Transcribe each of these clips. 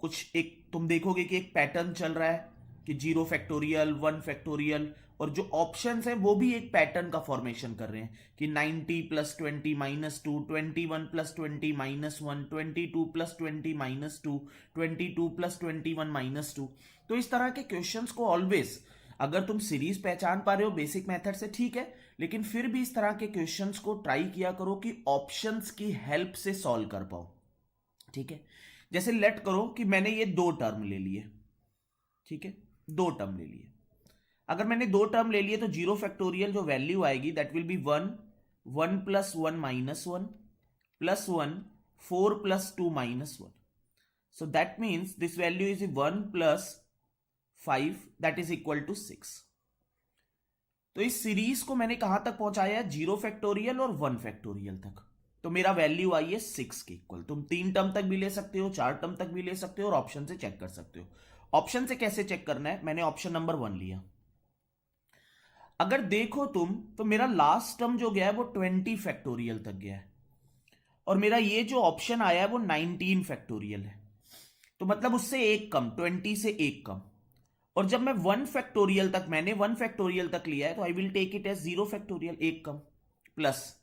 कुछ एक तुम देखोगे कि एक पैटर्न चल रहा है कि 0 फैक्टोरियल 1 फैक्टोरियल, और जो ऑप्शंस हैं वो भी एक पैटर्न का फॉर्मेशन कर रहे हैं कि 90 + 20 -2, 21 + 20 -1, 22 + 20 -2, 22 + 21 -2। तो इस तरह के क्वेश्चंस को ऑलवेज, अगर तुम सीरीज पहचान पा रहे हो बेसिक मेथड से ठीक है, लेकिन फिर भी इस तरह के क्वेश्चंस को ट्राई किया करो कि ऑप्शंस की हेल्प से सॉल्व कर पाओ। ठीक है, जैसे लेट करो कि मैंने ये दो टर्म ले लिए, ठीक है, दो टर्म ले लिए। अगर मैंने दो टर्म ले लिए तो 0 फैक्टोरियल जो वैल्यू आएगी that will B 1, 1 + 1 -1 + 1, 4 + 2 -1। So that means this value is 1 + 5 that is equal to 6। तो इस सीरीज को मैंने कहां तक पहुंचाया है, 0 फैक्टोरियल और 1 फैक्टोरियल तक। तो मेरा वैल्यू आई है 6 के इक्वल। तुम 3 टर्म तक भी ले सकते हो, 4 टर्म तक भी ले सकते हो, और ऑप्शन से चेक कर सकते हो। ऑप्शन से कैसे चेक करना है, मैंने ऑप्शन नंबर 1 लिया। अगर देखो तुम तो मेरा लास्ट टर्म जो गया है वो 20 फैक्टोरियल तक गया है, और मेरा ये जो ऑप्शन आया है वो 19 फैक्टोरियल है। तो मतलब उससे एक कम, 20 से एक कम। और जब मैं 1 फैक्टोरियल तक, मैंने 1 फैक्टोरियल तक लिया है, तो I will take it as 0 factorial, एक कम, प्लस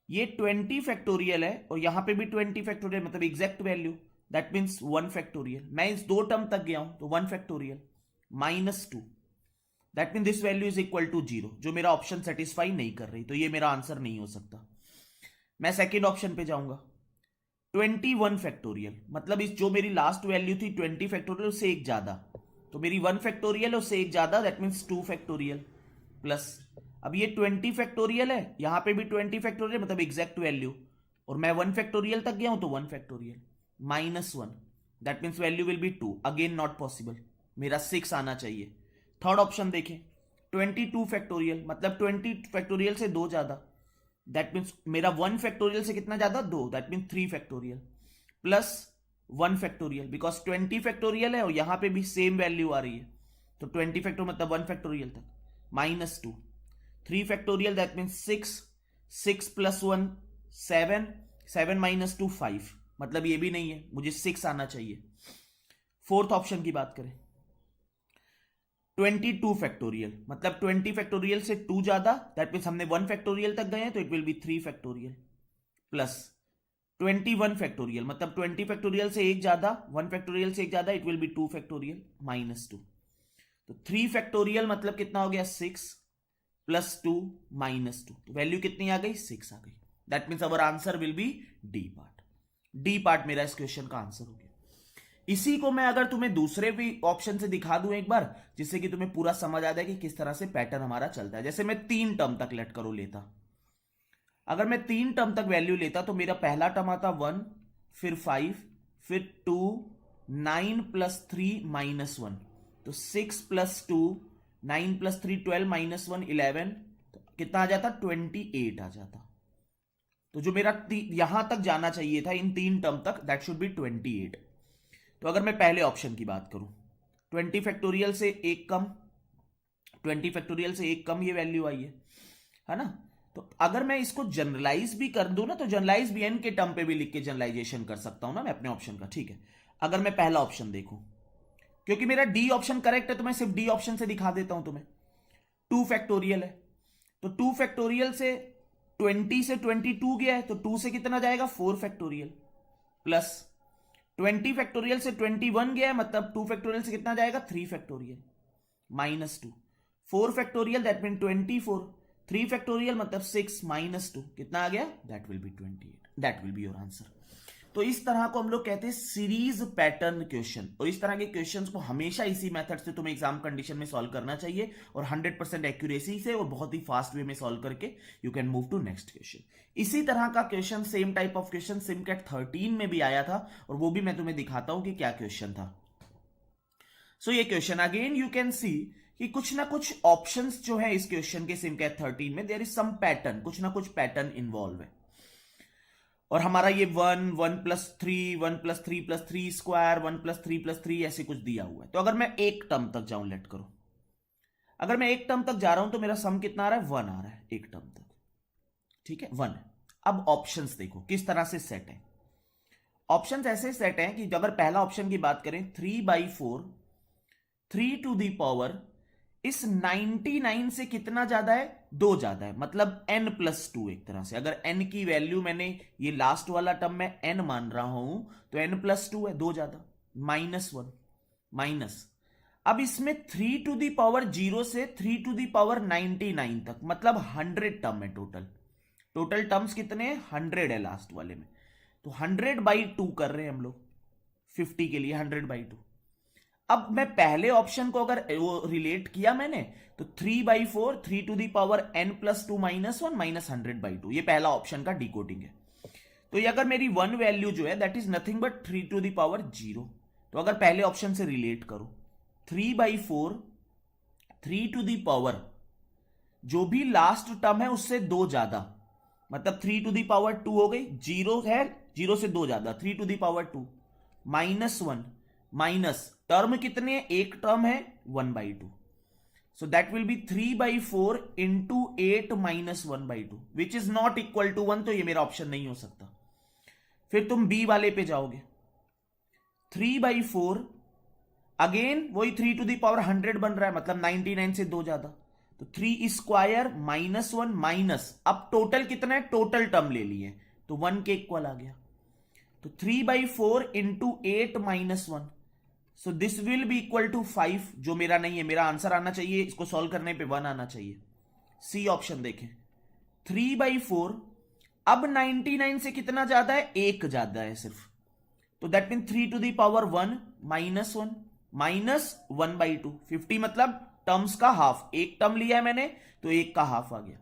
ये 20 फैक्टोरियल है और यहां पे भी 20 फैक्टोरियल, मतलब exact value, that means 1 factorial. मैं इस दो टर्म तक गया हूं तो 1 factorial -2, that mean this value is equal to 0, जो मेरा ऑप्शन सेटिस्फाई नहीं कर रही, तो ये मेरा आंसर नहीं हो सकता। मैं सेकेंड ऑप्शन पे जाऊंगा, 21 फैक्टोरियल, मतलब इस जो मेरी लास्ट वैल्यू थी 20 फैक्टोरियल उससे एक ज्यादा, तो मेरी 1 फैक्टोरियल उससे एक ज्यादा, दैट मीन्स 2 फैक्टोरियल, प्लस अब ये 20 फैक्टोरियल है, यहां पे भी 20 फैक्टोरियल, मतलब एग्जैक्ट वैल्यू, और मैं 1 फैक्टोरियल तक गया हूं तो 1 factorial -1, that means value will be 2, again not possible, मेरा 6 आना चाहिए। थर्ड ऑप्शन देखें, 22 फैक्टोरियल, मतलब 20 फैक्टोरियल से दो ज्यादा, दैट मीन्स मेरा 1 फैक्टोरियल से कितना ज्यादा, 2, that means 3 factorial, plus 1 factorial, because 20 factorial है और यहां पे भी सेम वैल्यू आ रही है, तो 20 फैक्टोरियल मतलब 1 फैक्टोरियल तक, -2, 3 फैक्टोरियल, दैट मीन्स 6, 6 + 1 7, 7 - 2 5, मतलब ये भी नहीं है, मुझे 6 आना चाहिए। फोर्थ ऑप्शन की बात करें, 22 फैक्टोरियल, मतलब 20 फैक्टोरियल से 2 ज्यादा, दैट मीन्स हमने 1 फैक्टोरियल तक गए हैं, तो it will be 3 factorial, plus 21 factorial, मतलब 20 फैक्टोरियल से एक ज्यादा, 1 फैक्टोरियल से एक ज्यादा, इट विल बी 2 फैक्टोरियल -2। तो 3 फैक्टोरियल मतलब कितना हो गया, 6 + 2 -2, तो वैल्यू कितनी आ गई, 6 आ गई। That means our answer will B D part. D part मेरा इस क्वेश्चन का आंसर हो गया। इसी को मैं अगर तुम्हें दूसरे भी ऑप्शन से दिखा दूं एक बार, जिससे कि तुम्हें पूरा समझ आ जाए कि किस तरह से पैटर्न हमारा चलता है। जैसे मैं 3 टर्म तक लेट करो लेता, अगर मैं 3 टर्म तक वैल्यू लेता तो मेरा पहला टर्म आता 1, फिर 5, फिर 2, 9 + 3 -1, तो 6 + 2, 9 + 3 12 -1 11, तो कितना आ जाता, 28 आ जाता। तो जो मेरा यहां तक जाना चाहिए था इन 3 टर्म तक, दैट शुड बी 28। तो अगर मैं पहले ऑप्शन की बात करूं, 20 फैक्टोरियल से एक कम, 20 फैक्टोरियल से एक कम ये वैल्यू आई है ना। तो अगर मैं इसको जनरलाइज भी कर दूं ना, तो जनरलाइज भी एन के टर्म पे भी लिख के जनरलाइजेशन कर सकता हूं ना मैं अपने ऑप्शन का, ठीक है। अगर मैं पहला ऑप्शन देखूं, क्योंकि मेरा डी ऑप्शन करेक्ट है तो मैं सिर्फ डी ऑप्शन से दिखा देता हूं तुम्हें। 2 फैक्टोरियल है, तो 2 फैक्टोरियल से 20 से 22 गया है, तो 2 से कितना जाएगा, 4 फैक्टोरियल, प्लस 20 फैक्टोरियल से 21 गया है, मतलब 2 फैक्टोरियल से कितना जाएगा, 3 factorial -2, 4 factorial that mean 24, 3 factorial मतलब 6 -2, कितना आ गया, that will B 28, that will be your answer. तो इस तरह को हम लोग कहते हैं सीरीज पैटर्न क्वेश्चन, और इस तरह के क्वेश्चंस को हमेशा इसी मेथड से तुम्हें एग्जाम कंडीशन में सॉल्व करना चाहिए, और 100% एक्यूरेसी से और बहुत ही फास्ट वे में सॉल्व करके you can move to next question. इसी तरह का question, same type of question SimCAT 13 में भी आया था, और वो भी मैं तुम्हें दिखाता हूं कि क्या क्वेश्चन था। सो ये question again you can see कि कुछ ना कुछ ऑप्शंस जो है इस क्वेश्चन के सिमकैट 13 में, देयर इज सम पैटर्न, कुछ ना कुछ पैटर्न इन्वॉल्व है। और हमारा ये 1, 1 + 3, 1 + 3 + 3 स्क्वायर, 1 + 3 + 3 ऐसे कुछ दिया हुआ है। तो अगर मैं एक टर्म तक जाऊं, लेट करो, अगर मैं एक टर्म तक जा रहा हूं तो मेरा सम कितना आ रहा है, 1 आ रहा है एक टर्म तक, ठीक है, 1। अब ऑप्शंस देखो किस तरह से सेट है। ऑप्शंस ऐसे सेट हैं कि अगर पहला ऑप्शन की बात करें 3/4 3 to the power इस 99 से कितना ज्यादा है, 2 ज्यादा है, मतलब n+2 एक तरह से। अगर n की वैल्यू मैंने ये लास्ट वाला टर्म में n मान रहा हूं तो n+2 है, 2 ज्यादा, -1 माइनस। अब इसमें 3 to the power 0 से 3 to the power 99 तक, मतलब 100 टर्म है टोटल। टोटल टर्म्स कितने हैं, 100 है लास्ट वाले में। तो 100/2 कर रहे हैं हम लोग 50 के लिए, 100/2। अब मैं पहले ऑप्शन को अगर वो रिलेट किया मैंने तो 3/4 3 to the power n+2 -1 -100/2, ये पहला ऑप्शन का डिकोडिंग है। तो ये अगर मेरी वन वैल्यू जो है that is nothing but 3 to the power 0। तो अगर पहले ऑप्शन से रिलेट करो 3/4 3 to the power जो भी लास्ट टर्म है उससे 2 ज्यादा, मतलब 3 to the power 2 हो गई, 0 है, 0 से 2 ज्यादा, 3 to the power 2 -1 minus term कितने हैं, एक टर्म है 1/2। So that will be 3/4 into 8 - 1/2 which is not equal to 1। तो ये मेरा ऑप्शन नहीं हो सकता। फिर तुम बी वाले पे जाओगे 3/4 अगेन वही 3 to the power 100 बन रहा है, मतलब 99 से 2 ज्यादा, तो 3² -1 माइनस, अब टोटल कितना है, टोटल टर्म ले लिए तो 1 के इक्वल आ गया। तो 3/4 into 8 - 1, so this will be equal to 5, जो मेरा नहीं है। मेरा आंसर आना चाहिए, इसको सॉल्व करने पे 1 आना चाहिए। सी ऑप्शन देखें 3/4, अब 99 से कितना ज्यादा है, 1 ज्यादा है सिर्फ, तो that mean 3 to the power 1 -1 minus 1/2, 50 मतलब टर्म्स का हाफ, एक टर्म लिया है मैंने तो एक का हाफ आ गया।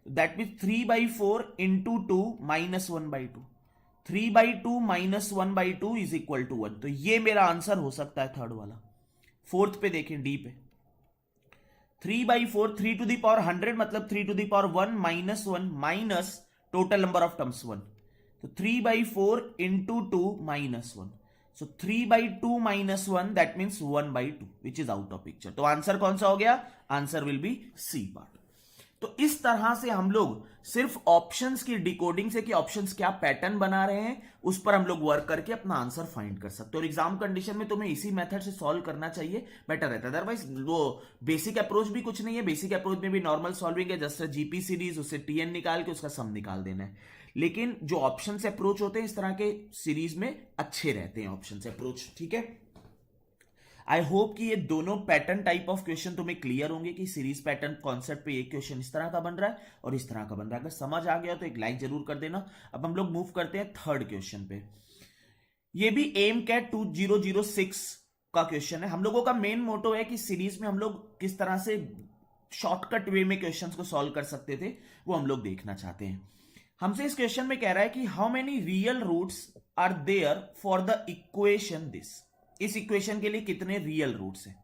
That mean 3/4 into 2 -1/2, 3/2 -1/2 is equal to 1। तो ये मेरा आंसर हो सकता है थर्ड वाला। फोर्थ पे देखें, डी पे 3/4 3 to the power 100 मतलब 3 to the power 1 -1 minus total number of terms 1, तो 3/4 into 2 -1, so 3/2 -1 that means 1/2 which is out of picture. तो आंसर कौन सा हो गया, answer will be C part. तो इस तरह से हम लोग सिर्फ ऑप्शंस की डिकोडिंग से कि ऑप्शंस क्या पैटर्न बना रहे हैं उस पर हम लोग वर्क करके अपना आंसर फाइंड कर सकते हैं। और एग्जाम कंडीशन में तुम्हें इसी मेथड से सॉल्व करना चाहिए, बेटर रहता है। अदरवाइज वो बेसिक अप्रोच भी कुछ नहीं है, बेसिक अप्रोच में भी नॉर्मल सॉल्विंग है, जस्ट जीपी सीरीज, उससे टीएन निकाल के उसका सम निकाल देना है। लेकिन जो ऑप्शन से अप्रोच होते हैं इस तरह के सीरीज में अच्छे रहते हैं ऑप्शन से अप्रोच, ठीक है। आई होप कि ये दोनों पैटर्न टाइप ऑफ क्वेश्चन तुम्हें क्लियर होंगे कि सीरीज पैटर्न कॉन्सेप्ट पे एक क्वेश्चन इस तरह का बन रहा है और इस तरह का बन रहा है। अगर समझ आ गया तो एक लाइक जरूर कर देना। अब हम लोग मूव करते हैं थर्ड क्वेश्चन पे। ये भी AIMCAT 2006 का क्वेश्चन है। हम लोगों का मेन मोटो है कि सीरीज में हम लोग किस तरह से शॉर्टकट वे में क्वेश्चंस को सॉल्व कर सकते थे, वो हम लोग देखना चाहते हैं। हमसे इस क्वेश्चन में कह रहा है कि how many real roots are there for the equation this. इस इक्वेशन के लिए कितने रियल रूट्स हैं।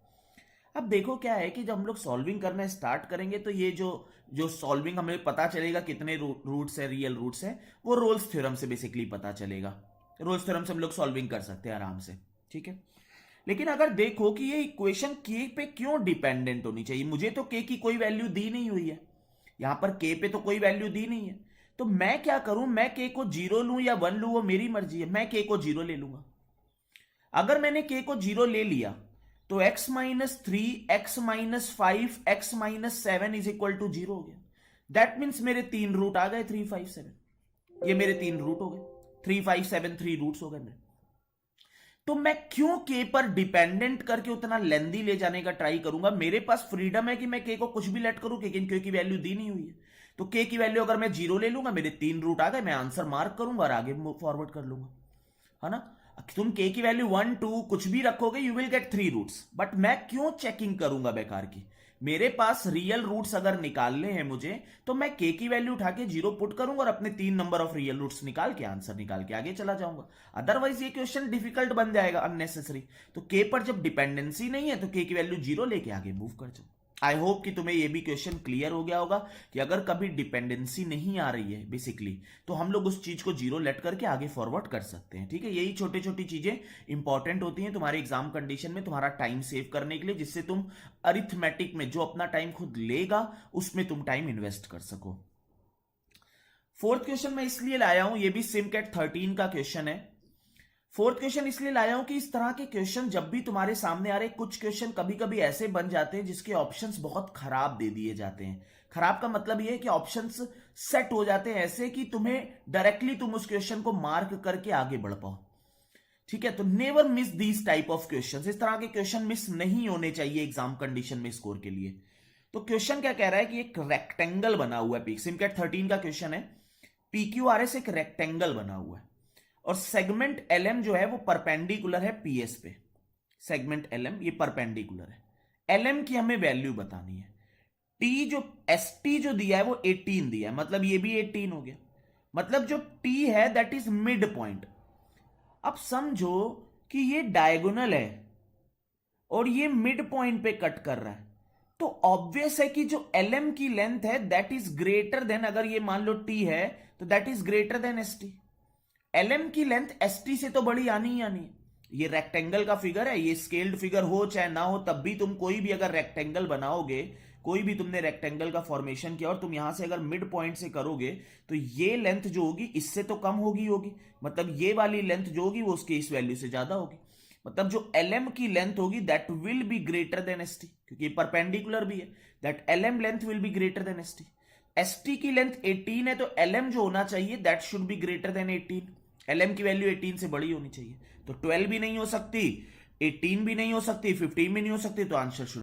अब देखो क्या है कि जब हम लोग सॉल्विंग करना स्टार्ट करेंगे तो ये जो सॉल्विंग हमें पता चलेगा कितने रूट्स है, रियल रूट्स है, वो रोल्स थ्योरम से बेसिकली पता चलेगा। रोल्स थ्योरम से हम लोग सॉल्विंग कर सकते हैं आराम से, ठीक है। लेकिन अगर देखो कि ये इक्वेशन के पे क्यों डिपेंडेंट होनी चाहिए, मुझे तो के की कोई वैल्यू दी नहीं हुई है, यहां पर के पे तो कोई वैल्यू दी नहीं है, तो मैं क्या करूं, मैं के को 0 लूं या 1 लूं वो मेरी मर्जी है। मैं के को 0 ले लूंगा। अगर मैंने के को 0 ले लिया तो x - 3 x - 5 x - 7 is equal to 0 हो गया। दैट मीन्स मेरे 3 रूट आ गए 3, 5, 7। ये मेरे 3 रूट हो गए 3, 5, 7, 3 रूट्स हो गए मेरे। तो मैं क्यों के पर डिपेंडेंट करके उतना लेंदी ले जाने का ट्राई करूंगा। मेरे पास फ्रीडम है कि मैं के को कुछ भी लेट करूं, लेकिन के की वैल्यू दी नहीं हुई है। तो के की वैल्यू अगर मैं 0 ले लूंगा, मेरे 3 रूट आ गए, मैं आंसर मार्क करूंगा और आगे फॉरवर्ड कर लूंगा, है ना। तुम के की वैल्यू 1, 2 कुछ भी रखोगे, you will get 3 roots. But मैं क्यों चेकिंग करूंगा बेकार की। मेरे पास रियल रूट्स अगर निकालने हैं मुझे, तो मैं के की वैल्यू उठा के 0 पुट करूंगा और अपने 3 नंबर ऑफ रियल रूट्स निकाल के आंसर निकाल के आगे चला जाऊंगा। अदरवाइज ये क्वेश्चन डिफिकल्ट बन जाएगा अननेसेसरी। तो के पर जब डिपेंडेंसी नहीं है तो के की वैल्यू 0 लेके आगे मूव कर जाओ। आई होप कि तुम्हें यह भी क्वेश्चन क्लियर हो गया होगा कि अगर कभी डिपेंडेंसी नहीं आ रही है बेसिकली, तो हम लोग उस चीज को 0 लेट करके आगे फॉरवर्ड कर सकते हैं, ठीक है। यही छोटी छोटी चीजें इंपॉर्टेंट होती हैं तुम्हारे एग्जाम कंडीशन में, तुम्हारा टाइम सेव करने के लिए, जिससे तुम अरिथमेटिक में जो अपना टाइम खुद लेगा उसमें तुम टाइम इन्वेस्ट कर सको। फोर्थ क्वेश्चन मैं इसलिए लाया हूं, ये भी सिमकैट 13 का क्वेश्चन है। फोर्थ क्वेश्चन इसलिए लाया हूं कि इस तरह के क्वेश्चन जब भी तुम्हारे सामने आ रहे, कुछ क्वेश्चन कभी कभी ऐसे बन जाते हैं जिसके ऑप्शंस बहुत खराब दे दिए जाते हैं। खराब का मतलब यह है कि ऑप्शंस सेट हो जाते हैं ऐसे कि तुम्हें डायरेक्टली तुम उस क्वेश्चन को मार्क करके आगे बढ़ पाओ। ठीक है, तो never miss these type of questions. इस तरह के क्वेश्चन मिस नहीं होने चाहिए एग्जाम कंडीशन में स्कोर के लिए। तो क्वेश्चन क्या कह रहा है कि एक रेक्टेंगल बना हुआ है, सिमकेट 13 का क्वेश्चन है। PQRS एक रेक्टेंगल बना हुआ है और सेगमेंट LM जो है वो परपेंडिकुलर है PS पे। सेगमेंट LM ये परपेंडिकुलर है। LM की हमें वैल्यू बतानी है। ST जो दिया है वो 18 दिया है, मतलब ये भी 18 हो गया। मतलब जो T है दैट इज मिड पॉइंट। अब समझो कि ये डायगोनल है और ये मिड पॉइंट पे कट कर रहा है, तो ऑब्वियस है कि जो LM की लेंथ है दैट इज ग्रेटर देन, अगर ये मान लो T है तो that is greater than ST। LM की लेंथ ST से तो बड़ी आनी ही आनी है। ये रेक्टेंगल का फिगर है, ये स्केल्ड फिगर हो चाहे ना हो, तब भी तुम कोई भी अगर रेक्टेंगल बनाओगे, कोई भी तुमने रेक्टेंगल का फॉर्मेशन किया और तुम यहां से अगर मिड पॉइंट से करोगे तो ये लेंथ जो होगी इससे तो कम होगी, मतलब ये वाली लेंथ जो होगी वो उसके इस वैल्यू से ज्यादा होगी। मतलब जो LM की लेंथ होगी that will be greater than ST, क्योंकि ये परपेंडिकुलर भी है। That LM length will be greater than ST। ST की लेंथ 18 है तो LM जो होना चाहिए that should be greater than 18। LM की वैल्यू 18 से बड़ी होनी चाहिए। तो 12 भी नहीं हो सकती, 18 भी नहीं हो सकती, 15 भी नहीं हो सकती, तो आंसर शुड